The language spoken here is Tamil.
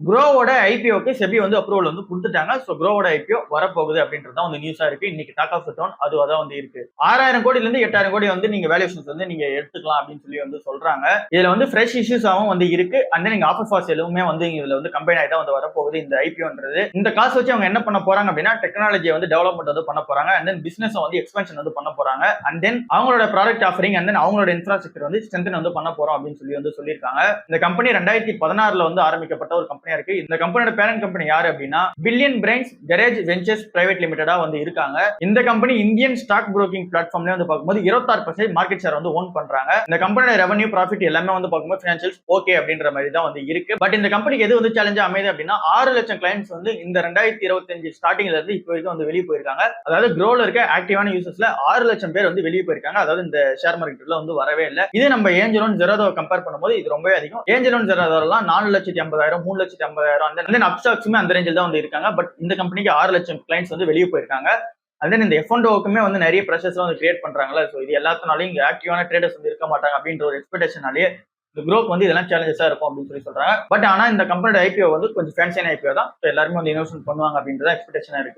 குரோவோட ஐபிஓக்கு செபி வந்து அப்ரூவல் வந்து கொடுத்துட்டாங்க. சோ குரோவோட ஐபிஓ வரப்போகுது அப்படின்றது தான் வந்து நியூஸா இருக்கு. இன்னைக்கு டாக் ஆஃப் த டவுன் அதுவா தான் வந்து இருக்கு. 6000 கோடியில இருந்து 8000 கோடி வந்து நீங்க வேல்யூஷன்ஸ் வந்து நீங்க எடுத்துக்கலாம் அப்படின்னு சொல்லி வந்து சொல்றாங்க. இதுல வந்து ஃப்ரெஷ் இஷ்யூஸாவும் வந்து இருக்கு. அண்ட் தென் நீங்க ஆஃபர் ஃபாஸ் எதுவுமே வந்து இதுல வந்து கம்பைன் ஆகி தான் வந்து வரப்போகுது இந்த ஐபிஓன்றது. இந்த காசு வச்சு அவங்க என்ன பண்ண போறாங்க அப்படின்னா டெக்னாலஜியை வந்து டெவலப்மெண்ட் வந்து பண்ண போறாங்க. அண்ட் தென் பிசினஸ் வந்து எக்ஸ்பென்ஷன் வந்து பண்ண போறாங்க. அண்ட் தென் அவங்களோட ப்ராடக்ட் ஆஃபரிங் அண்ட் தென் அவங்களோட இன்ஃப்ராஸ்ட்ரக்சர் வந்து ஸ்ட்ரென்தன் வந்து பண்ண போறோம் அப்படின்னு சொல்லி வந்து சொல்லியிருக்காங்க. இந்த கம்பெனி 2016 வந்து ஆரம்பிக்கப்பட்ட ஒரு கம்பெனியா இருக்கு. இந்த கம்பெனியோட பேரண்ட் கம்பெனி யாரு அப்படின்னா billion brains garage ventures private லிமிடெடா வந்து இருக்காங்க. இந்த கம்பெனி இந்தியன் ஸ்டாக் புரோக்கிங் பிளாட்ஃபார்ம்ல வந்து பார்க்கும்போது 26% மார்க்கெட் ஷேர் வந்து ஓன் பண்றாங்க. இந்த கம்பெனியோட ரெவன்யூ ப்ராஃபிட் எல்லாமே வந்து பார்க்கும்போது ஃபினான்ஷியல்ஸ் ஓகே அப்படின்ற மாதிரி தான் வந்து இருக்கு. பட் இந்த கம்பெனிக்கு எது வந்து சேலஞ்சா அமையுது அப்படின்னா 6 லட்சம் கிளைண்ட்ஸ் வந்து இந்த 2025 ஸ்டார்டிங்ல இருந்து இப்போ வரைக்கும் வந்து வெளியே போயிருக்காங்க. அதாவது க்ரோல இருக்க ஆக்டிவான யூசர்ஸ்ல 6 லட்சம் பேர் வந்து வெளியே போயிருக்காங்க. அதாவது இந்த ஷேர் மார்க்கெட்ல வந்து வரவே இல்லை. இது நம்ம ஏஞ்சல் ஒன் ஜெரோதோ கம்பேர் பண்ணும்போது இது ரொம்பவே அதிகம். ஏஞ்சல் ஒன் ஜெரோதோலாம் 4,50,000 3,50,000 அப்ஸ்டாக்ஸுமே அந்த ரேஞ்சில் தான் வந்து இருக்காங்க. பட் இந்த கம்பெனிக்கு 6 லட்சம் கிளைண்ட்ஸ் வந்து வெளியே போயிருக்காங்க. அதே இந்த எஃப்என்டோக்குமே வந்து நிறைய ப்ரெஷர்ஸ் வந்து கிரியேட் பண்றாங்களா. ஸோ இது எல்லாத்தினாலையும் இங்க ஆக்டிவான ட்ரேடர்ஸ் வந்து இருக்க மாட்டாங்க அப்படின்ற ஒரு எக்ஸ்பெக்டேஷனாலேயே இந்த குரோக் வந்து இதெல்லாம் சேலஞ்சஸா இருக்கும் அப்படின்னு சொல்லி சொல்றாங்க. பட் ஆனா இந்த கம்பெனியோட ஐபிஓ வந்து கொஞ்சம் ஃபேன்சியான ஐபிஓ தான். எல்லாருமே வந்து இன்வெஸ்ட்மெண்ட் பண்ணுவாங்க அப்படின்றத எக்ஸ்பெக்டேஷனா இருக்கு.